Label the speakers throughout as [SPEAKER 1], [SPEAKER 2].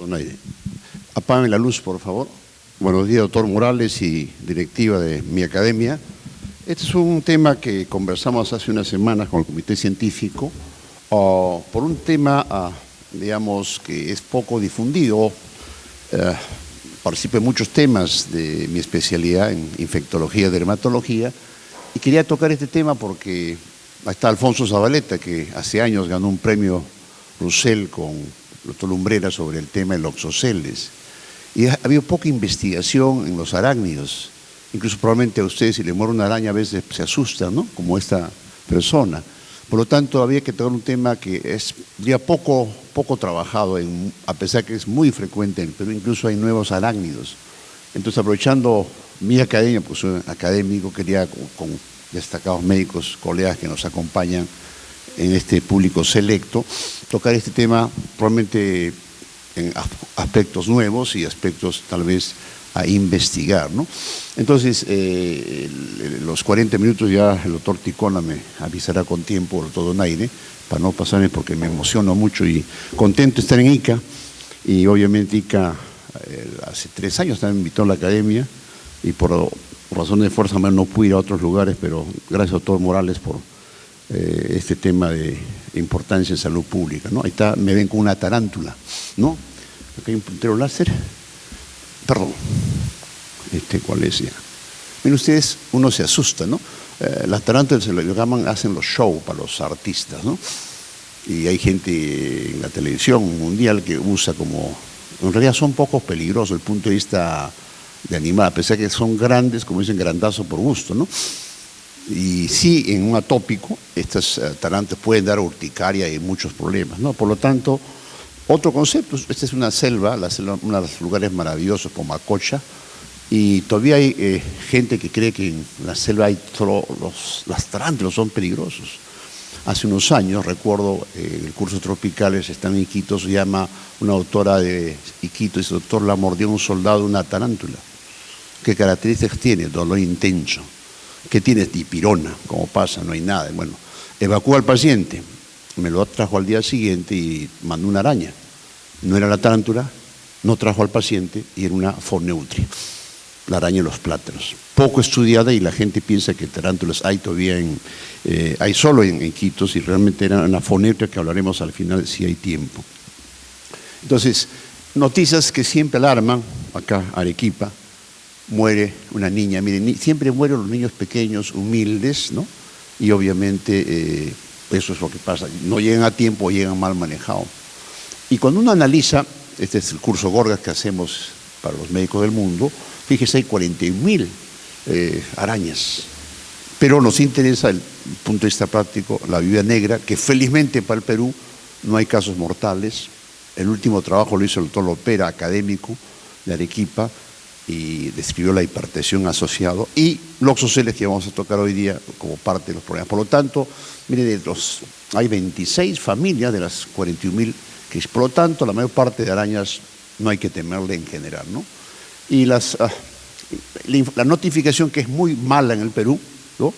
[SPEAKER 1] Donaire. Apágame la luz, por favor. Buenos días, doctor Morales y directiva de mi academia. Este es un tema que conversamos hace unas semanas con el Comité Científico por un tema, digamos, que es poco difundido. Participo en muchos temas de mi especialidad en infectología y dermatología y quería tocar este tema porque ahí está Alfonso Zabaleta, que hace años ganó un premio Roussel con el doctor Lumbrera sobre el tema de los oxoceles. Y ha habido poca investigación en los arácnidos. Incluso probablemente a ustedes, si le muere una araña, a veces se asustan, ¿no? Como esta persona. Por lo tanto, había que tocar un tema que es ya poco trabajado, a pesar que es muy frecuente, pero incluso hay nuevos arácnidos. Entonces, aprovechando mi academia, pues soy académico, quería con destacados médicos, colegas que nos acompañan en este público selecto, tocar este tema probablemente en aspectos nuevos y aspectos tal vez a investigar, ¿no? Entonces, los 40 minutos ya el doctor Ticona me avisará con tiempo, el doctor Donaire, para no pasarme porque me emociono mucho y contento de estar en ICA. Y obviamente ICA hace 3 años también me invitó a la academia y por razones de fuerza mayor no pude ir a otros lugares, pero gracias al doctor Morales por este tema de importancia en salud pública, ¿no? Ahí está, me ven con una tarántula, ¿no? Acá hay un puntero láser. Perdón, ¿cuál es ya? Miren ustedes, uno se asusta, ¿no? Las tarántulas se lo llaman, hacen los shows para los artistas, ¿no? Y hay gente en la televisión mundial que usa como, en realidad son poco peligrosos desde el punto de vista de animal, a pesar que son grandes, como dicen, grandazo por gusto, ¿no? Y sí, en un atópico, estas tarántulas pueden dar urticaria y muchos problemas, ¿no? Por lo tanto, otro concepto, esta es una selva, uno de los lugares maravillosos como Macocha, y todavía hay gente que cree que en la selva hay solo las tarántulas son peligrosos. Hace unos años, recuerdo, el curso Tropicales, están en Iquitos, se llama una autora de Iquitos, dice, doctor, la mordió un soldado una tarántula. ¿Qué características tiene? Dolor intenso. ¿Qué tiene? Dipirona, como pasa, no hay nada. Bueno, evacúa al paciente, me lo trajo al día siguiente y mandó una araña. No era la tarántula, no trajo al paciente y era una foneutria, la araña de los plátanos. Poco estudiada y la gente piensa que tarántulas hay todavía hay solo en Iquitos y realmente era una foneutria que hablaremos al final si hay tiempo. Entonces, noticias que siempre alarman, acá Arequipa, muere una niña, miren, siempre mueren los niños pequeños, humildes, ¿no? Y obviamente eso es lo que pasa, no llegan a tiempo o llegan mal manejados. Y cuando uno analiza, este es el curso Gorgas que hacemos para los médicos del mundo, fíjese, hay 41.000 arañas, pero nos interesa el punto de vista práctico, la viuda negra, que felizmente para el Perú no hay casos mortales. El último trabajo lo hizo el doctor Lopera, académico de Arequipa, y describió la hipertensión asociada y los oxoceles que vamos a tocar hoy día como parte de los problemas. Por lo tanto, mire, hay 26 familias de las 41.000, que por lo tanto la mayor parte de arañas no hay que temerle en general, ¿no? Y la notificación que es muy mala en el Perú, ¿no?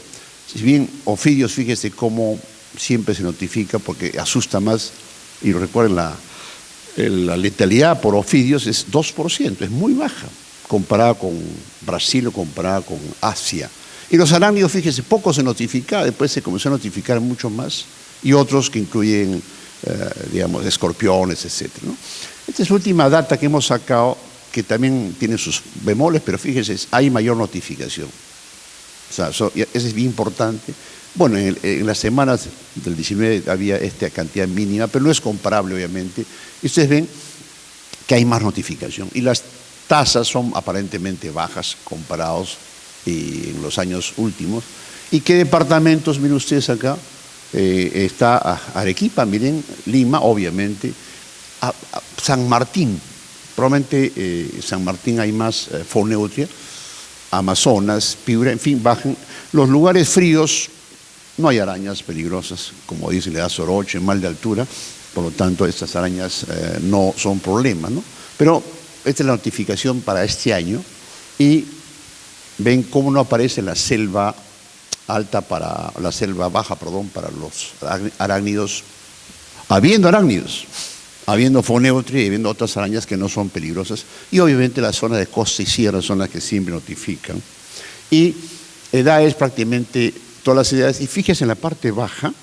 [SPEAKER 1] Si bien ofidios, fíjese cómo siempre se notifica porque asusta más, y recuerden la letalidad por ofidios es 2%, es muy baja, comparada con Brasil o comparada con Asia. Y los arácnidos, fíjese, poco se notifica, después se comenzó a notificar mucho más, y otros que incluyen, digamos, escorpiones, etc., ¿no? Esta es la última data que hemos sacado, que también tiene sus bemoles, pero fíjese, hay mayor notificación. O sea, eso es bien importante. Bueno, en las semanas del 19 había esta cantidad mínima, pero no es comparable, obviamente. Y ustedes ven que hay más notificación. Y las tasas son aparentemente bajas comparados en los años últimos. ¿Y qué departamentos? Miren ustedes acá, está Arequipa, miren, Lima, obviamente, San Martín, probablemente San Martín hay más foneutria, Amazonas, Piura, en fin, bajan. Los lugares fríos no hay arañas peligrosas, como dice, le da soroche, mal de altura, por lo tanto estas arañas no son problemas, ¿no? Pero esta es la notificación para este año y ven cómo no aparece la selva alta para la selva baja, perdón, para los arácnidos, habiendo arácnidos. habiendo foneutria y habiendo otras arañas que no son peligrosas. Y obviamente las zonas de costa y sierra son las que siempre notifican. Y edades prácticamente todas las edades. Y fíjese en la parte baja,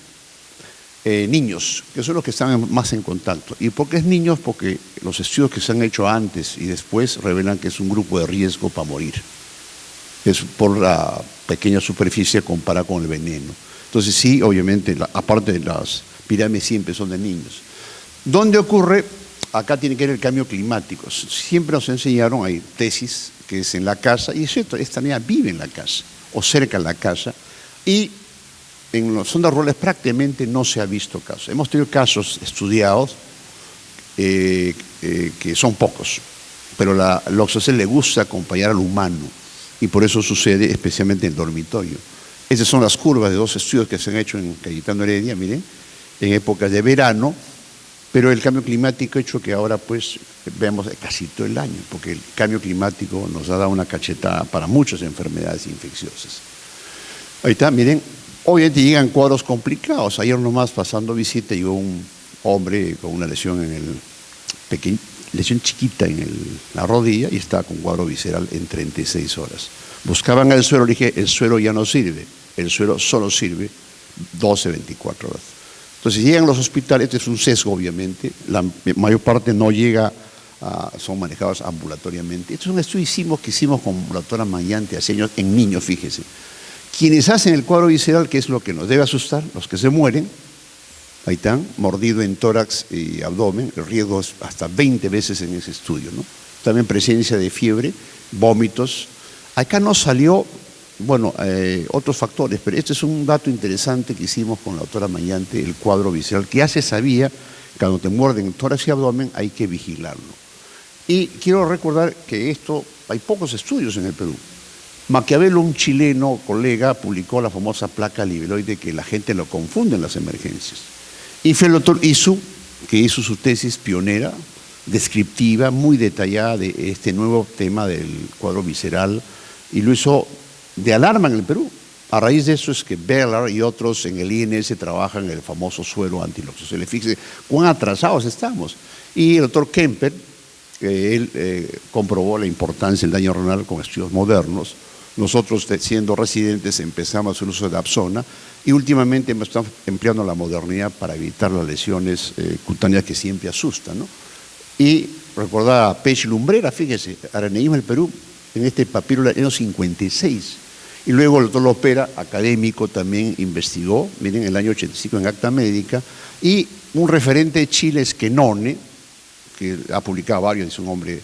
[SPEAKER 1] niños, que son los que están más en contacto. ¿Y por qué es niños? Porque los estudios que se han hecho antes y después revelan que es un grupo de riesgo para morir. Es por la pequeña superficie comparada con el veneno. Entonces sí, obviamente, aparte de las pirámides siempre son de niños. ¿Dónde ocurre? Acá tiene que ver el cambio climático. Siempre nos enseñaron, hay tesis, que es en la casa, y es cierto, esta niña vive en la casa, o cerca de la casa, y en las zonas rurales prácticamente no se ha visto casos. Hemos tenido casos estudiados que son pocos, pero la Loxosceles le gusta acompañar al humano y por eso sucede especialmente en el dormitorio. Esas son las curvas de 2 estudios que se han hecho en Cayetano Heredia, miren, en épocas de verano, pero el cambio climático ha hecho que ahora pues veamos casi todo el año, porque el cambio climático nos ha dado una cachetada para muchas enfermedades infecciosas. Ahí está, miren. Obviamente llegan cuadros complicados. Ayer nomás pasando visita llegó un hombre con una lesión lesión chiquita en la rodilla y estaba con cuadro visceral en 36 horas. Buscaban el suero, le dije, el suero ya no sirve, el suero solo sirve 12, 24 horas. Entonces llegan a los hospitales, este es un sesgo obviamente, la mayor parte no llega, son manejados ambulatoriamente. Este es un estudio que hicimos con la doctora Mayante hace años en niños, fíjese. Quienes hacen el cuadro visceral, que es lo que nos debe asustar, los que se mueren, ahí están, mordido en tórax y abdomen, el riesgo es hasta 20 veces en ese estudio, ¿no? También presencia de fiebre, vómitos. Acá no salió, bueno, otros factores, pero este es un dato interesante que hicimos con la doctora Mayante, el cuadro visceral, que ya se sabía que cuando te muerden tórax y abdomen hay que vigilarlo. Y quiero recordar que esto, hay pocos estudios en el Perú. Maquiavelo, un chileno colega, publicó la famosa placa libeloide que la gente lo confunde en las emergencias. Y fue el doctor Isu, que hizo su tesis pionera, descriptiva, muy detallada de este nuevo tema del cuadro visceral, y lo hizo de alarma en el Perú. A raíz de eso es que Beller y otros en el INS trabajan en el famoso suero antiloxosceles. Fíjense cuán atrasados estamos. Y el doctor Kemper, él comprobó la importancia del daño renal con estudios modernos. Nosotros, siendo residentes, empezamos el uso de Dapsona y últimamente estamos empleando la modernidad para evitar las lesiones cutáneas que siempre asustan, ¿no? Y recordar a Pech Lumbrera, fíjese, araneísmo del Perú, en este papiro del año 56. Y luego el doctor Lopera, académico, también investigó, miren, en el año 85 en Acta Médica, y un referente de Chile es Kenone, que ha publicado varios, es un hombre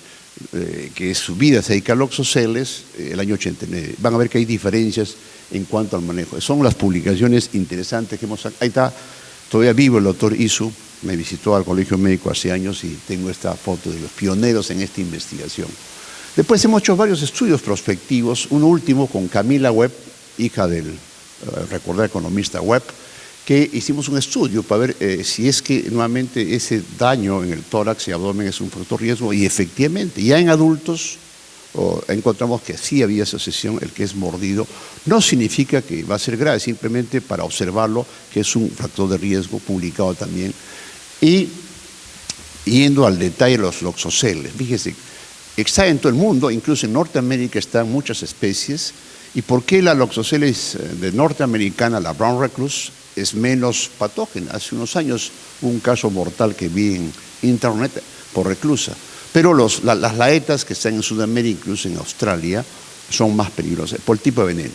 [SPEAKER 1] que su vida se dedica a Loxosceles, el año 89. Van a ver que hay diferencias en cuanto al manejo. Son las publicaciones interesantes que hemos sacado. Ahí está, todavía vivo el doctor Isu, me visitó al Colegio Médico hace años y tengo esta foto de los pioneros en esta investigación. Después hemos hecho varios estudios prospectivos, uno último con Camila Webb, hija del recordado economista Webb, que hicimos un estudio para ver si es que nuevamente ese daño en el tórax y abdomen es un factor riesgo, y efectivamente ya en adultos encontramos que sí había asociación. El que es mordido no significa que va a ser grave, simplemente para observarlo que es un factor de riesgo publicado también. Y yendo al detalle de los loxosceles, fíjese, está en todo el mundo, incluso en Norteamérica están muchas especies. ¿Y por qué la Loxosceles de norteamericana, la brown recluse, es menos patógena? Hace unos años hubo un caso mortal que vi en internet por reclusa. Pero las laetas que están en Sudamérica, incluso en Australia, son más peligrosas por el tipo de veneno,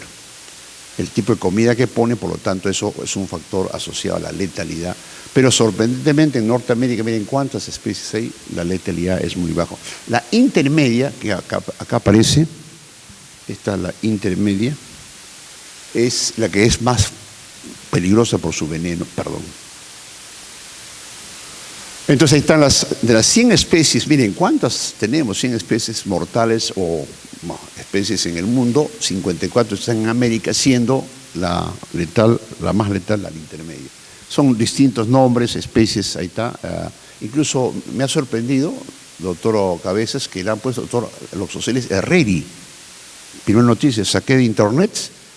[SPEAKER 1] el tipo de comida que pone, por lo tanto eso es un factor asociado a la letalidad. Pero sorprendentemente en Norteamérica, miren cuántas especies hay, la letalidad es muy baja. La intermedia, que acá aparece, esta la intermedia, es la que es más peligrosa por su veneno, perdón. Entonces ahí están de las 100 especies, miren cuántas tenemos, 100 especies mortales o especies en el mundo, 54 están en América, siendo la más letal, la intermedia. Son distintos nombres, especies, ahí está. Incluso me ha sorprendido, doctor Cabezas, que le han puesto doctor Loxosceles herreri. Primera noticia, saqué de internet,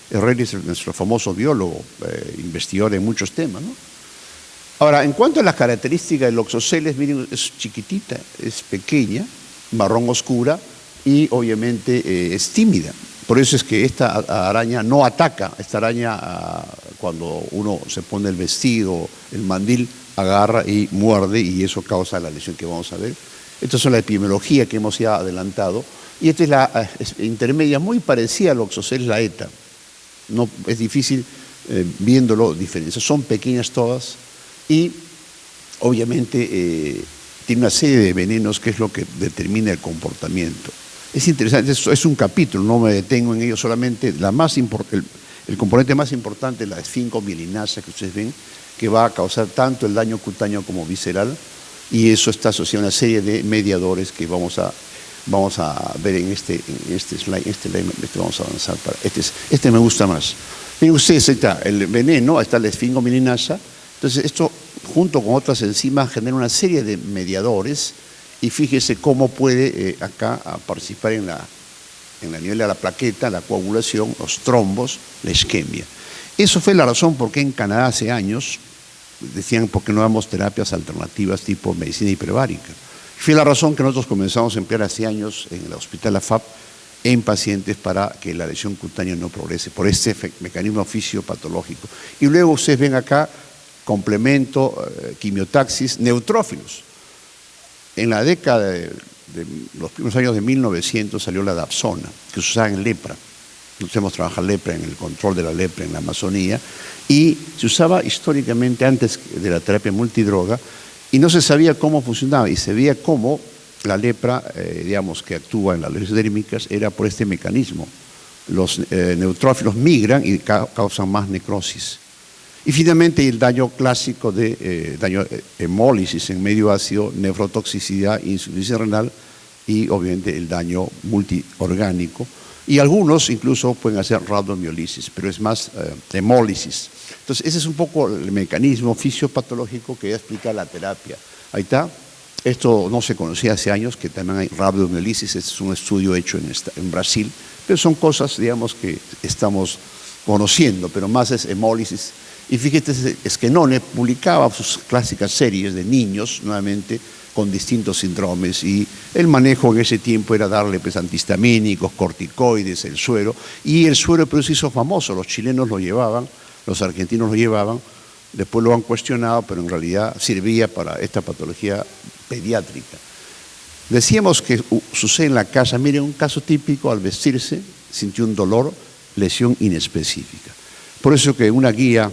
[SPEAKER 1] Herreri es nuestro famoso biólogo, investigador en muchos temas, ¿no? Ahora, en cuanto a las características del Loxosceles, miren, es chiquitita, es pequeña, marrón oscura y obviamente es tímida. Por eso es que esta araña no ataca. Esta araña, cuando uno se pone el vestido, el mandil, agarra y muerde y eso causa la lesión que vamos a ver. Esta es la epidemiología que hemos ya adelantado. Y esta es la intermedia, muy parecida al Loxosceles laeta. No, es difícil viéndolo diferencia. Son pequeñas todas y obviamente tiene una serie de venenos que es lo que determina el comportamiento. Es interesante, es un capítulo, no me detengo en ello, solamente el componente más importante es la esfingomilinasa que ustedes ven, que va a causar tanto el daño cutáneo como visceral, y eso está asociado a una serie de mediadores que vamos a ver en este slide, vamos a avanzar para este me gusta más. Miren ustedes, ahí está el veneno, ahí está la esfingomilinasa. Entonces esto junto con otras enzimas genera una serie de mediadores y fíjese cómo puede acá participar en la nivel de la plaqueta, la coagulación, los trombos, la isquemia. Eso fue la razón por qué en Canadá hace años decían por qué no damos terapias alternativas tipo medicina hiperbárica. Fue la razón que nosotros comenzamos a emplear hace años en el hospital AFAP en pacientes para que la lesión cutánea no progrese por este mecanismo fisiopatológico. Y luego ustedes ven acá complemento, quimiotaxis, neutrófilos. En la década de los primeros años de 1900 salió la dapsona, que se usaba en lepra. Nosotros hemos trabajado lepra en el control de la lepra en la Amazonía y se usaba históricamente antes de la terapia multidroga y no se sabía cómo funcionaba y se veía cómo la lepra, digamos, que actúa en las lesiones dérmicas era por este mecanismo. Los neutrófilos migran y causan más necrosis. Y finalmente el daño clásico de hemólisis en medio ácido, nefrotoxicidad, insuficiencia renal y obviamente el daño multiorgánico. Y algunos incluso pueden hacer rabdomiolisis, pero es más hemólisis. Entonces ese es un poco el mecanismo fisiopatológico que explica la terapia. Ahí está. Esto no se conocía hace años, que también hay rabdomiolisis, este es un estudio hecho en Brasil, pero son cosas, digamos, que estamos conociendo, pero más es hemólisis. Y fíjate, Esquenone publicaba sus clásicas series de niños, nuevamente, con distintos síndromes, y el manejo en ese tiempo era darle pues, antihistamínicos, corticoides, el suero, y el suero pero se hizo famoso, los chilenos lo llevaban, los argentinos lo llevaban, después lo han cuestionado, pero en realidad servía para esta patología pediátrica. Decíamos que sucede en la casa, miren, un caso típico, al vestirse, sintió un dolor, lesión inespecífica. Por eso que una guía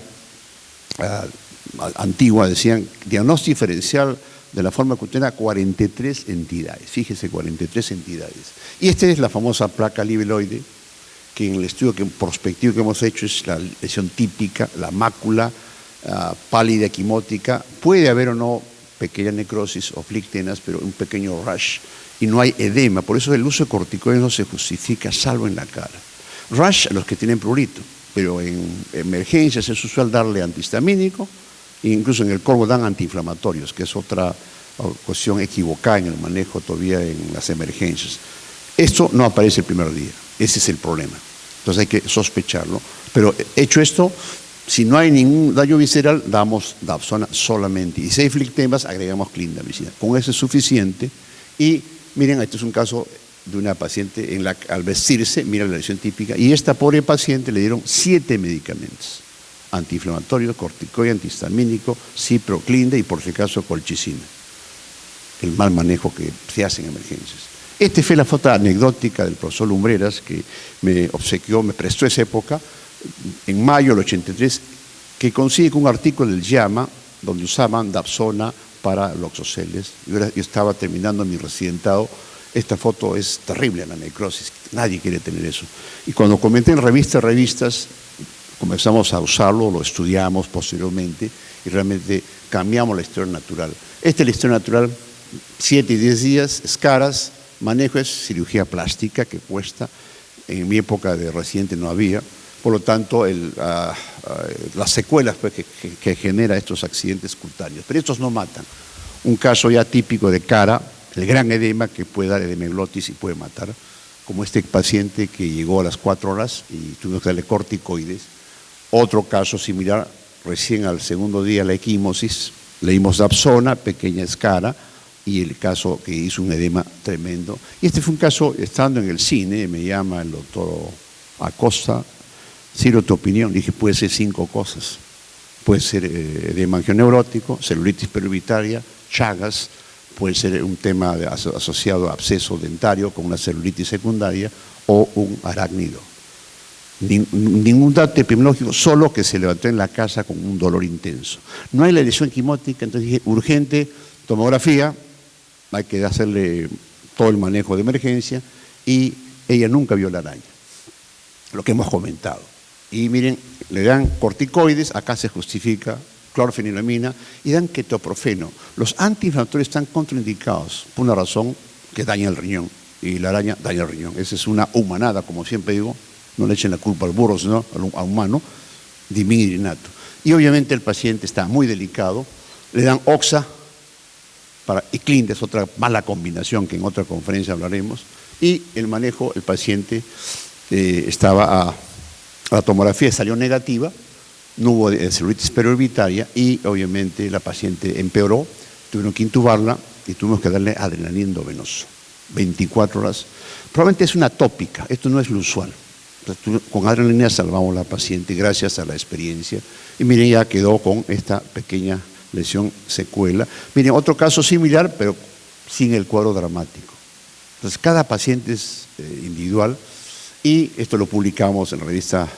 [SPEAKER 1] antigua decían, diagnóstico diferencial de la forma cutánea, 43 entidades, fíjese, 43 entidades. Y esta es la famosa placa libeloide, que en el estudio prospectivo que hemos hecho es la lesión típica, la mácula pálida quimótica, puede haber o no pequeña necrosis o flictenas, pero un pequeño rash, y no hay edema, por eso el uso de corticoides no se justifica, salvo en la cara. Rash a los que tienen prurito, pero en emergencias es usual darle antihistamínico, e incluso en el Corvo dan antiinflamatorios, que es otra cuestión equivocada en el manejo todavía en las emergencias. Esto no aparece el primer día, ese es el problema. Entonces hay que sospecharlo. Pero hecho esto, si no hay ningún daño visceral, damos dapsona solamente. Y si hay flictemas, agregamos clindamicina. Con eso es suficiente. Y miren, este es un caso de una paciente al vestirse, mira la lesión típica, y esta pobre paciente le dieron 7 medicamentos. Antiinflamatorio, corticoide, antihistamínico, ciproclinda y por si acaso colchicina. El mal manejo que se hace en emergencias. Esta fue la foto anecdótica del profesor Lumbreras que me obsequió, me prestó esa época, en mayo del 83, que consigue un artículo del JAMA donde usaban dapsona para Loxosceles. Yo estaba terminando mi residentado. Esta foto es terrible, la necrosis. Nadie quiere tener eso. Y cuando comenté en revistas, comenzamos a usarlo, lo estudiamos posteriormente y realmente cambiamos la historia natural. Esta es la historia natural, 7 y 10 días, escaras, manejo es cirugía plástica que cuesta, en mi época de residente no había, por lo tanto las secuelas pues, que genera estos accidentes cutáneos, pero estos no matan. Un caso ya típico de cara, el gran edema que puede dar edemeglotis y puede matar, como este paciente que llegó a las 4 horas y tuvimos que darle corticoides. Otro caso similar, recién al segundo día la equimosis, leímos Dapsona, pequeña escara, y el caso que hizo un edema tremendo. Y este fue un caso, estando en el cine, me llama el doctor Acosta, Ciro, tu opinión. Dije, puede ser 5 cosas. Puede ser edema angioneurótico, celulitis periurbitaria, Chagas, puede ser un tema asociado a absceso dentario con una celulitis secundaria o un arácnido. Ningún dato epidemiológico, solo que se levantó en la casa con un dolor intenso. No hay la lesión quimótica, entonces dije, urgente, tomografía, hay que hacerle todo el manejo de emergencia, y ella nunca vio la araña, lo que hemos comentado. Y miren, le dan corticoides, acá se justifica clorfeniramina, y dan ketoprofeno. Los antiinflamatorios están contraindicados por una razón que daña el riñón, y la araña daña el riñón. Esa es una humanada, como siempre digo, no le echen la culpa al burro, sino a humano, dimirinato. Y obviamente el paciente está muy delicado, le dan oxa, y Clinda es otra mala combinación que en otra conferencia hablaremos, y el manejo, el paciente estaba a la tomografía, salió negativa, no hubo celulitis periurbitaria y obviamente la paciente empeoró, tuvieron que intubarla y tuvimos que darle adrenalina endovenoso, 24 horas. Probablemente es una tópica, esto no es lo usual. Con adrenalina salvamos a la paciente gracias a la experiencia, y miren, ya quedó con esta pequeña lesión secuela. Miren, otro caso similar, pero sin el cuadro dramático. Entonces, cada paciente es individual, y esto lo publicamos en la revista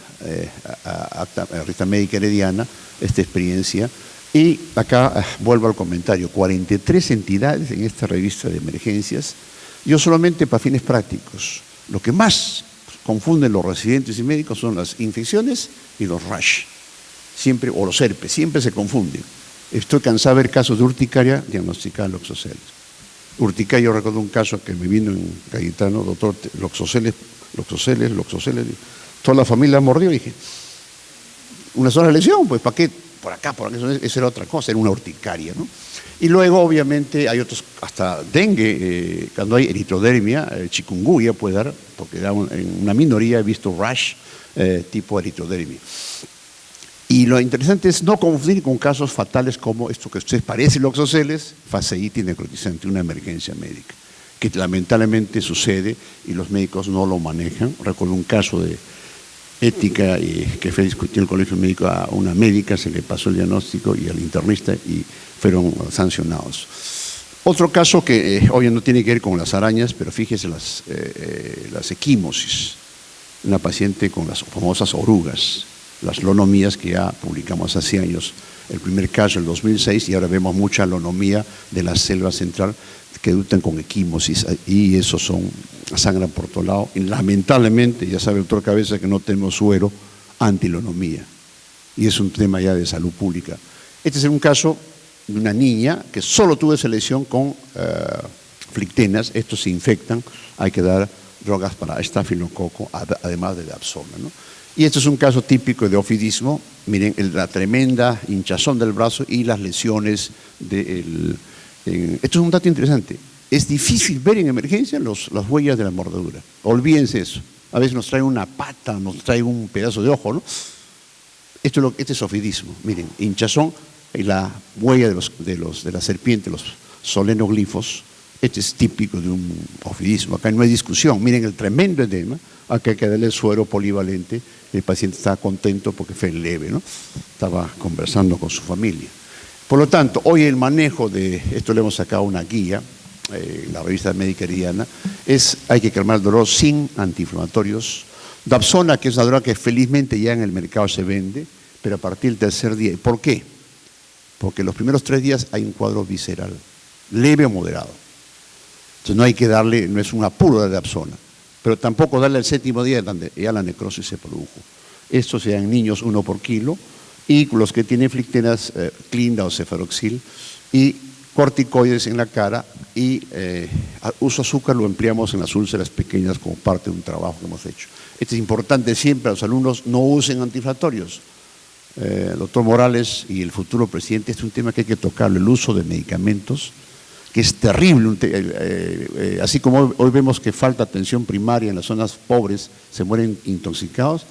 [SPEAKER 1] Médica Herediana, esta experiencia. Y acá vuelvo al comentario, 43 entidades en esta revista de emergencias. Yo solamente para fines prácticos, lo que más confunden los residentes y médicos son las infecciones y los rash, siempre, o los herpes, siempre se confunden. Estoy cansado de ver casos de urticaria diagnosticada en loxoceles. Urticaria, yo recuerdo un caso que me vino en Cayetano, doctor, loxoceles, toda la familia mordió, y dije, una sola lesión, pues ¿para qué? Por acá, eso era otra cosa, era una urticaria, ¿no? Y luego, obviamente, hay otros, hasta dengue, cuando hay eritrodermia, chikungunya puede dar, porque en una minoría he visto rash tipo eritrodermia. Y lo interesante es no confundir con casos fatales como esto que ustedes parecen loxoceles, fasciitis necrotizante, una emergencia médica, que lamentablemente sucede y los médicos no lo manejan. Recuerdo un caso de ética que fue discutido en el colegio médico, a una médica se le pasó el diagnóstico y al internista y fueron sancionados. Otro caso que hoy no tiene que ver con las arañas, pero fíjese las equimosis, una paciente con las famosas orugas, las lonomías que ya publicamos hace años, el primer caso en el 2006, y ahora vemos mucha lonomía de la selva central que debutan con equimosis, y esos sangran por todo lado. Y lamentablemente, ya sabe el doctor Cabeza que no tenemos suero antilonomía, y es un tema ya de salud pública. Este es un caso de una niña que solo tuvo esa lesión con flictenas, estos se infectan, hay que dar drogas para estafilococo, además de Dapsona, ¿no? Y este es un caso típico de ofidismo. Miren la tremenda hinchazón del brazo y las lesiones esto es un dato interesante. Es difícil ver en emergencia las huellas de la mordedura. Olvídense eso. A veces nos trae una pata, nos trae un pedazo de ojo, ¿no? Este es ofidismo. Miren, hinchazón y la huella de la serpiente, los solenoglifos. Este es típico de un ofidismo. Acá no hay discusión. Miren el tremendo edema. Acá hay que darle suero polivalente. El paciente estaba contento porque fue leve, ¿no? Estaba conversando con su familia. Por lo tanto, hoy el manejo de esto, le hemos sacado una guía, la revista Médica Herediana, hay que calmar el dolor sin antiinflamatorios. Dapsona, que es una droga que felizmente ya en el mercado se vende, pero a partir del tercer día. ¿Por qué? Porque los primeros 3 días hay un cuadro visceral, leve o moderado. Entonces no hay que darle, no es un apuro de Dapsona, pero tampoco darle el 7º día donde ya la necrosis se produjo. Estos sean niños 1 por kilo, y los que tienen flictenas, Clinda o cefaroxil, y corticoides en la cara, y uso azúcar lo empleamos en las úlceras pequeñas como parte de un trabajo que hemos hecho. Esto es importante siempre, a los alumnos no usen antiinflamatorios. Doctor Morales y el futuro presidente, este es un tema que hay que tocarlo, el uso de medicamentos, que es terrible, así como hoy vemos que falta atención primaria en las zonas pobres, se mueren intoxicados.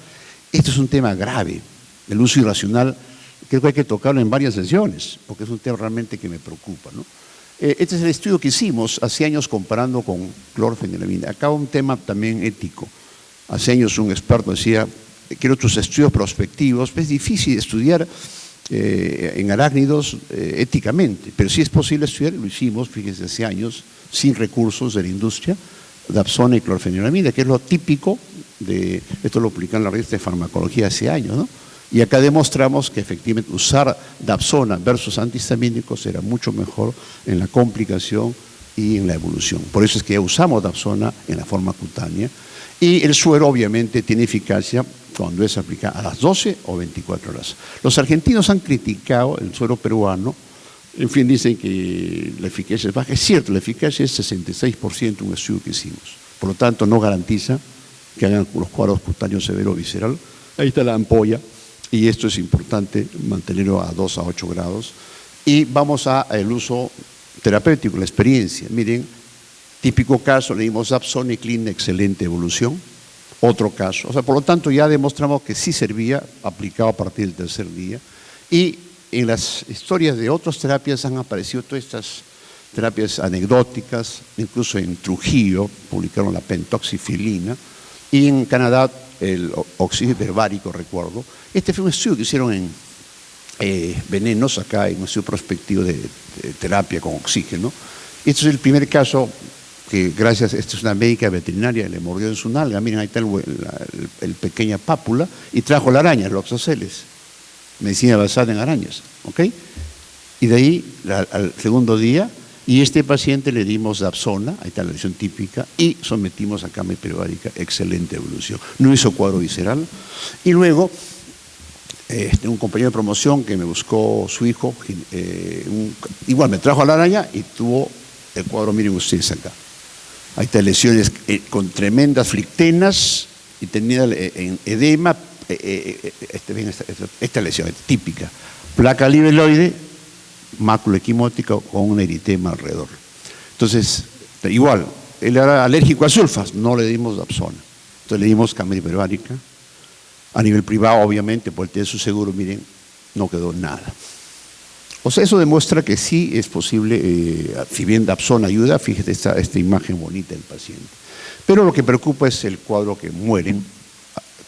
[SPEAKER 1] Esto es un tema grave, el uso irracional, creo que hay que tocarlo en varias sesiones, porque es un tema realmente que me preocupa, ¿no? Este es el estudio que hicimos hace años comparando con clorfeniramina. Acá un tema también ético. Hace años un experto decía, quiero otros estudios prospectivos. Es difícil estudiar en arácnidos éticamente, pero sí es posible estudiar, lo hicimos, fíjense, hace años, sin recursos de la industria, dapsona y clorfeniramina, que es lo típico de, esto lo publican en la revista de farmacología hace años, ¿no? Y acá demostramos que efectivamente usar dapsona versus antihistamínicos era mucho mejor en la complicación y en la evolución. Por eso es que ya usamos dapsona en la forma cutánea. Y el suero obviamente tiene eficacia cuando es aplicado a las 12 o 24 horas. Los argentinos han criticado el suero peruano, en fin, dicen que la eficacia es baja. Es cierto, la eficacia es 66%, un estudio que hicimos. Por lo tanto, no garantiza que hagan los cuadros cutáneos severo visceral. Ahí está la ampolla. Y esto es importante mantenerlo a 2 a 8 grados. Y vamos al uso terapéutico, la experiencia. Miren, típico caso, le dimos dapsona y clean, excelente evolución. Otro caso. O sea, por lo tanto, ya demostramos que sí servía, aplicado a partir del tercer día. Y en las historias de otras terapias han aparecido todas estas terapias anecdóticas, incluso en Trujillo publicaron la pentoxifilina, y en Canadá el óxido hiperbárico, recuerdo. Este fue un estudio que hicieron en venenos, acá en un estudio prospectivo de terapia con oxígeno. Este es el primer caso que gracias, esta es una médica veterinaria, le mordió en su nalga, miren ahí está el pequeña pápula, y trajo la araña, los oxaceles, medicina basada en arañas, ¿ok? Y de ahí, al segundo día, y este paciente le dimos dapsona, ahí está la lesión típica, y sometimos a cama hiperbárica, excelente evolución. No hizo cuadro visceral. Y luego, un compañero de promoción que me buscó su hijo, igual me trajo a la araña y tuvo el cuadro, miren ustedes acá. Ahí está lesiones con tremendas flictenas y tenía edema, esta lesión es típica, placa libeloide, mácula equimótica con un eritema alrededor. Entonces, igual, él era alérgico a sulfas, no le dimos dapsona. Entonces le dimos cámara hiperbárica. A nivel privado, obviamente, por el tener su seguro, miren, no quedó nada. O sea, eso demuestra que sí es posible, si bien dapsona ayuda, fíjate esta imagen bonita del paciente. Pero lo que preocupa es el cuadro que mueren.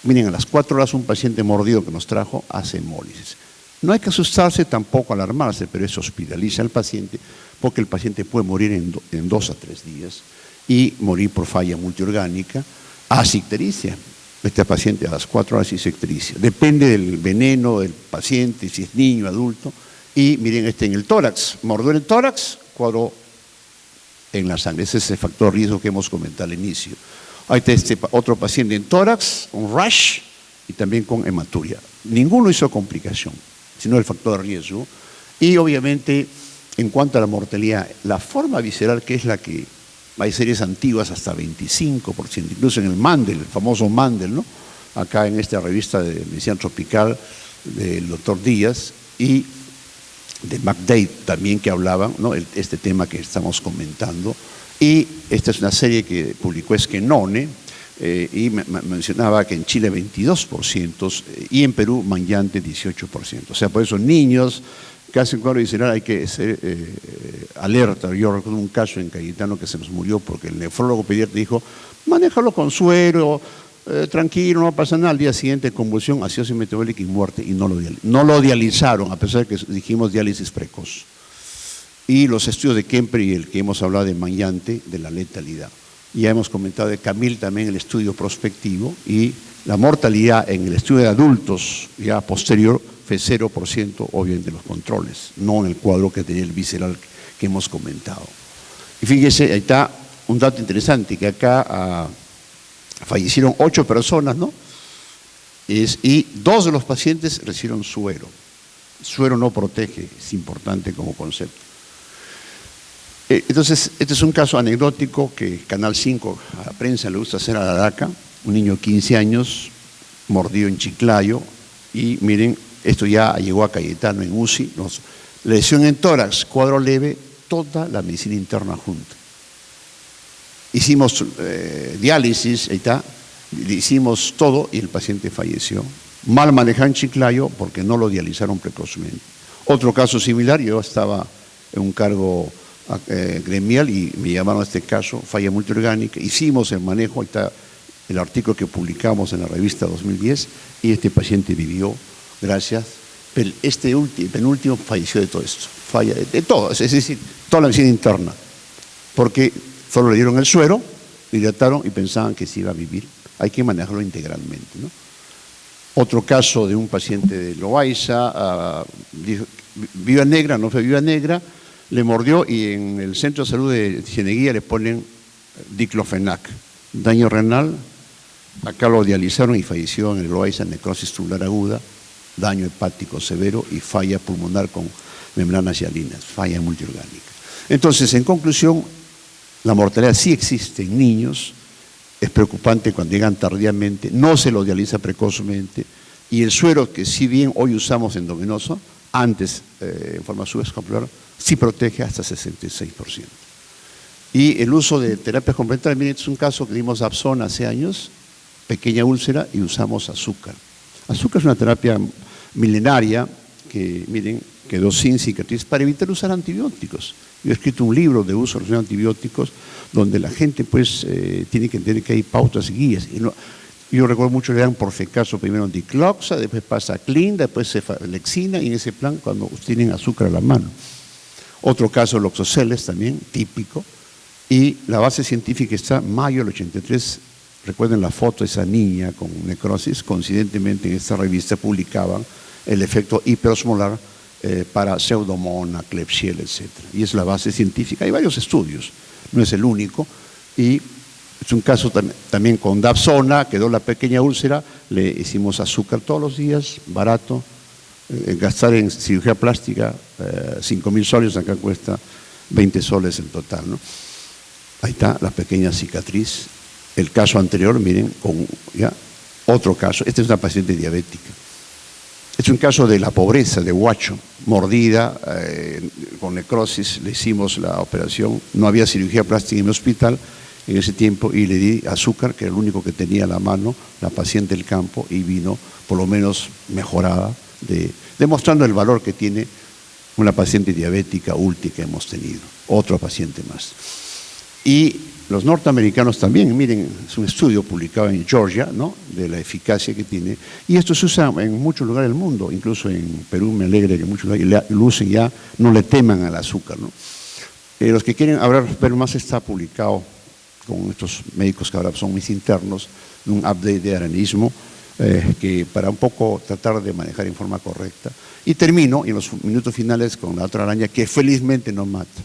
[SPEAKER 1] Miren, a las 4 horas un paciente mordido que nos trajo hace hemólisis. No hay que asustarse, tampoco alarmarse, pero eso hospitaliza al paciente porque el paciente puede morir en 2 a 3 días y morir por falla multiorgánica, asictericia. Este paciente a las 4 horas hizo ictericia. Depende del veneno del paciente, si es niño, adulto. Y miren, en el tórax, mordió el tórax, cuadro en la sangre. Ese es el factor de riesgo que hemos comentado al inicio. Ahí está otro paciente en tórax, un rash y también con hematuria. Ninguno hizo complicación, sino el factor de riesgo. Y obviamente, en cuanto a la mortalidad, la forma visceral, que es la que hay series antiguas hasta 25%, incluso en el Mandel, el famoso Mandel, ¿no? Acá en esta revista de medicina tropical del doctor Díaz y de McDade también que hablaban, ¿no? Este tema que estamos comentando. Y esta es una serie que publicó Esquenone, y mencionaba que en Chile 22% y en Perú Mañante 18%. O sea, por eso niños que hacen cuadro visceral hay que ser alerta. Yo recuerdo un caso en Cayetano que se nos murió porque el nefrólogo pediatra dijo, manéjalo con suero, tranquilo, no pasa nada. Al día siguiente convulsión, acidosis metabólica y muerte, y no lo dializaron, a pesar de que dijimos diálisis precoz. Y los estudios de Kemper y el que hemos hablado de Mañante, de la letalidad. Ya hemos comentado de Camil también el estudio prospectivo y la mortalidad en el estudio de adultos ya posterior fue 0%, obviamente los controles, no en el cuadro que tenía el visceral que hemos comentado. Y fíjese, ahí está un dato interesante, que acá fallecieron 8 personas, ¿no? Y 2 de los pacientes recibieron suero. Suero no protege, es importante como concepto. Entonces, este es un caso anecdótico que Canal 5, a la prensa le gusta hacer a la DACA, un niño de 15 años, mordido en Chiclayo, y miren, esto ya llegó a Cayetano en UCI, lesión en tórax, cuadro leve, toda la medicina interna junta. Hicimos diálisis, ahí está, hicimos todo y el paciente falleció mal manejado en Chiclayo porque no lo dializaron precozmente. Otro caso similar, yo estaba en un cargo gremial y me llamaron a este caso, falla multiorgánica, hicimos el manejo, ahí está el artículo que publicamos en la revista 2010, y este paciente vivió, gracias, pero este penúltimo falleció de todo esto, falla de todo, es decir, toda la medicina interna, porque solo le dieron el suero, le hidrataron y pensaban que se iba a vivir. Hay que manejarlo integralmente, ¿no? Otro caso de un paciente de Loaiza, viuda negra, no fue viuda negra, le mordió y en el centro de salud de Cieneguía le ponen diclofenac, daño renal, acá lo dializaron y falleció en el Loaiza, necrosis tubular aguda, daño hepático severo y falla pulmonar con membranas hialinas, falla multiorgánica. Entonces, en conclusión, la mortalidad sí existe en niños, es preocupante cuando llegan tardíamente, no se lo dializa precozmente, y el suero que si bien hoy usamos endovenoso, antes en forma subescapular, sí protege hasta 66%. Y el uso de terapias complementarias, miren, este es un caso que dimos Dapsona hace años, pequeña úlcera, y usamos azúcar. Azúcar es una terapia milenaria que, miren, quedó sin cicatriz para evitar usar antibióticos. Yo he escrito un libro de uso de antibióticos donde la gente pues tiene que entender que hay pautas y guías. Y no, yo recuerdo mucho le dan por fecaso primero dicloxa, después pasa Clean, después cefalexina, y en ese plan cuando tienen azúcar a la mano. Otro caso, Loxoceles también, típico. Y la base científica está mayo del 83. Recuerden la foto de esa niña con necrosis. Coincidentemente en esta revista publicaban el efecto hiperosmolar para Pseudomonas, Klebsiella, etc. Y es la base científica. Hay varios estudios, no es el único. Y es un caso también con Dapsona, quedó la pequeña úlcera, le hicimos azúcar todos los días, barato. Gastar en cirugía plástica 5.000 soles, acá cuesta 20 soles en total, ¿no? Ahí está la pequeña cicatriz. El caso anterior, miren, con ya otro caso. Esta es una paciente diabética. Es un caso de la pobreza, de Huacho, mordida, con necrosis, le hicimos la operación, no había cirugía plástica en mi hospital en ese tiempo y le di azúcar, que era el único que tenía a la mano, la paciente del campo, y vino por lo menos mejorada, demostrando el valor que tiene una paciente diabética última que hemos tenido, otro paciente más. Y los norteamericanos también, miren, es un estudio publicado en Georgia, ¿no?, de la eficacia que tiene, y esto se usa en muchos lugares del mundo, incluso en Perú me alegra que muchos lugares lo usen ya, no le teman al azúcar, ¿no? Los que quieren ver más, está publicado con estos médicos que ahora son mis internos, un update de aranismo, que para un poco tratar de manejar en forma correcta. Y termino en los minutos finales con la otra araña que felizmente no mata.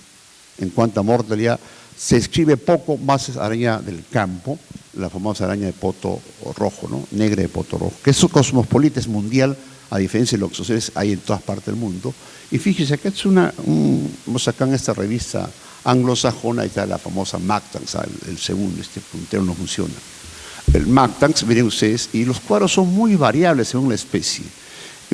[SPEAKER 1] En cuanto a mortalidad, se escribe poco más araña del campo, la famosa araña de poto rojo, ¿no?, negra de poto rojo, que es cosmopolita, es mundial, a diferencia de los Loxoceles, hay en todas partes del mundo. Y fíjese que es vamos acá en esta revista anglosajona, ahí está la famosa Mactanx, el segundo, este puntero no funciona. El Mactanx, miren ustedes, y los cuadros son muy variables según la especie,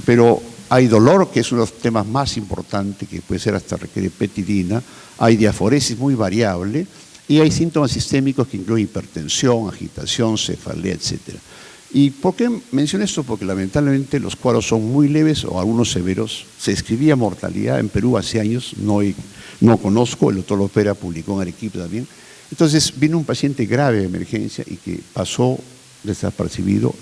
[SPEAKER 1] pero hay dolor, que es uno de los temas más importantes, que puede ser hasta requiere petidina, hay diaforesis muy variable, y hay síntomas sistémicos que incluyen hipertensión, agitación, cefalea, etc. ¿Y por qué menciono esto? Porque lamentablemente los cuadros son muy leves o algunos severos. Se escribía mortalidad en Perú hace años, no conozco, el doctor Lopera publicó en Arequipa también. Entonces vino un paciente grave de emergencia y que pasó desapercibido,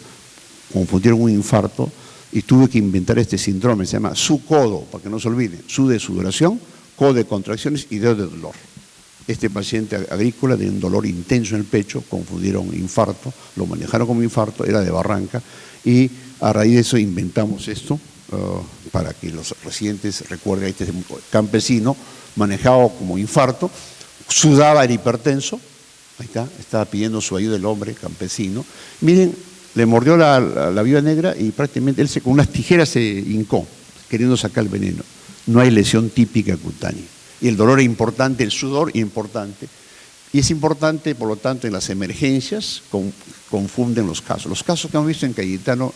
[SPEAKER 1] confundieron un infarto y tuve que inventar este síndrome, se llama SU-CODO, para que no se olviden, SU de sudoración, CODO de contracciones y D de dolor. Este paciente agrícola de un dolor intenso en el pecho, confundieron infarto, lo manejaron como infarto, era de Barranca, y a raíz de eso inventamos esto, para que los residentes recuerden, este es un campesino manejado como infarto, sudaba, era hipertenso, ahí está, estaba pidiendo su ayuda el hombre campesino. Miren, le mordió la viuda negra y prácticamente él con unas tijeras se hincó, queriendo sacar el veneno. No hay lesión típica cutánea. Y el dolor es importante, el sudor es importante. Y es importante, por lo tanto, en las emergencias confunden los casos. Los casos que hemos visto en Cayetano,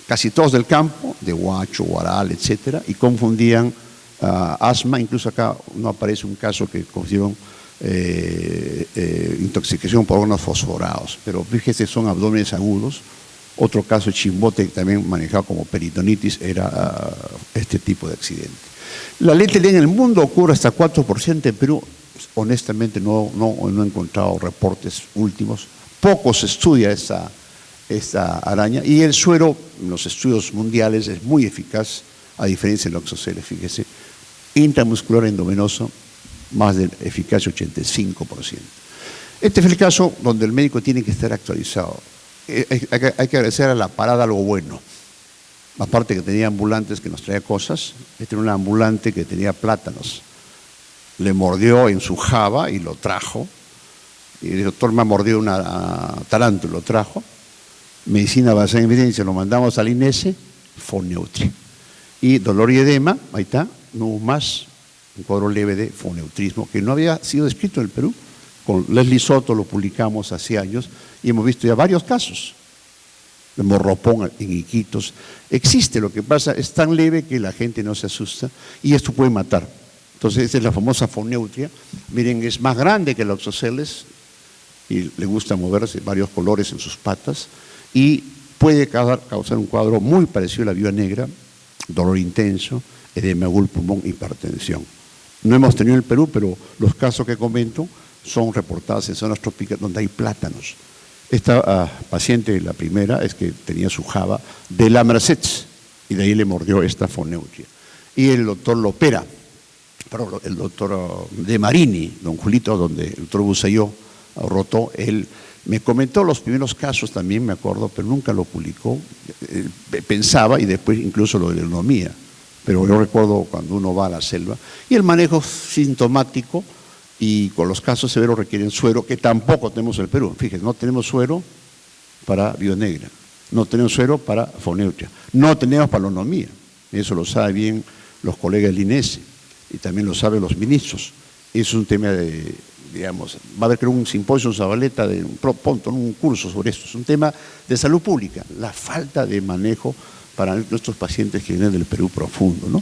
[SPEAKER 1] casi todos del campo, de Huacho, Huaral, etcétera, y confundían asma. Incluso acá no aparece un caso que confundieron intoxicación por órganos fosforados. Pero fíjese, son abdómenes agudos Otro caso, Chimbote, también manejado como peritonitis, era este tipo de accidente. La letalidad en el mundo ocurre hasta 4%, en Perú honestamente no he encontrado reportes últimos. Poco se estudia esta araña, y el suero en los estudios mundiales es muy eficaz, a diferencia del oxoceles, fíjese, intramuscular endovenoso, más de eficacia 85%. Este es el caso donde el médico tiene que estar actualizado. Hay que agradecer a la parada algo bueno. Aparte que tenía ambulantes que nos traía cosas, este era un ambulante que tenía plátanos. Le mordió en su java y lo trajo. Y el doctor me ha mordido una tarántula, lo trajo. Medicina basada en evidencia, lo mandamos al INESE, Foneutria. Y dolor y edema, ahí está, no hubo más, un cuadro leve de foneutrismo, que no había sido descrito en el Perú. Con Leslie Soto lo publicamos hace años y hemos visto ya varios casos de morropón en Iquitos. Existe, lo que pasa es tan leve que la gente no se asusta y esto puede matar. Entonces, esta es la famosa foneutria. Miren, es más grande que el oxoceles y le gusta moverse varios colores en sus patas y puede causar un cuadro muy parecido a la viuda negra, dolor intenso, edema agudo del pulmón, hipertensión. No hemos tenido en el Perú, pero los casos que comento son reportados en zonas trópicas donde hay plátanos. Esta paciente, la primera, es que tenía su java de la Merced y de ahí le mordió esta foneutria. Y el doctor Lopera, perdón, el doctor de Marini, don Julito, donde el doctor Busayó rotó, él me comentó los primeros casos también, me acuerdo, pero nunca lo publicó. Pensaba, y después incluso lo de la economía, pero yo recuerdo cuando uno va a la selva, y el manejo sintomático, y con los casos severos requieren suero, que tampoco tenemos en el Perú. Fíjense, no tenemos suero para viuda negra, no tenemos suero para foneutria, no tenemos palonomía. Eso lo saben bien los colegas del INESE y también lo saben los ministros. Es un tema de, digamos, va a haber creo un simposio en Zabaleta, pronto, un curso sobre esto. Es un tema de salud pública, la falta de manejo para nuestros pacientes que vienen del Perú profundo, ¿no?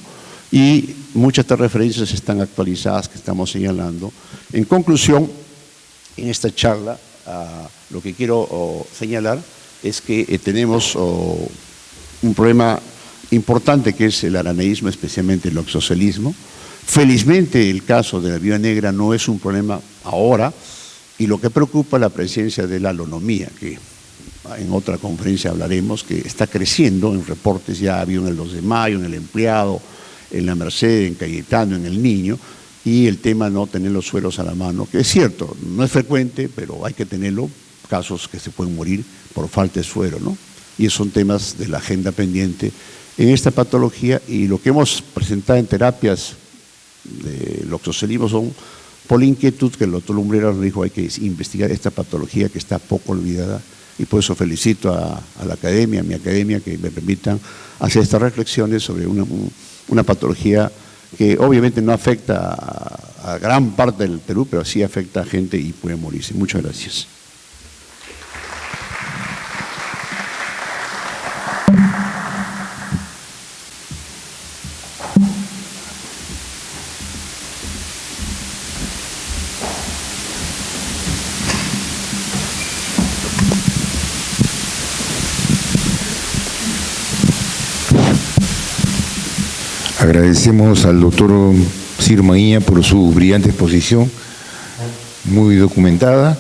[SPEAKER 1] Y muchas de estas referencias están actualizadas que estamos señalando. En conclusión, en esta charla, lo que quiero señalar es que tenemos un problema importante que es el araneísmo, especialmente el oxocelismo. Felizmente el caso de la viuda negra no es un problema ahora, y lo que preocupa es la presencia de la alonomía, que en otra conferencia hablaremos, que está creciendo en reportes, ya había en el 2 de mayo, en el empleado, en la Merced, en Cayetano, en el Niño, y el tema no tener los sueros a la mano, que es cierto, no es frecuente, pero hay que tenerlo, casos que se pueden morir por falta de suero, ¿no? Y son temas de la agenda pendiente en esta patología, y lo que hemos presentado en terapias del oxocelismo son por la inquietud que el doctor Lumbrera nos dijo, hay que investigar esta patología que está poco olvidada, y por eso felicito a la academia, a mi academia, que me permitan hacer estas reflexiones sobre una patología que obviamente no afecta a gran parte del Perú, pero sí afecta a gente y puede morirse. Muchas gracias.
[SPEAKER 2] Agradecemos al doctor Ciro Maguiña por su brillante exposición, muy documentada.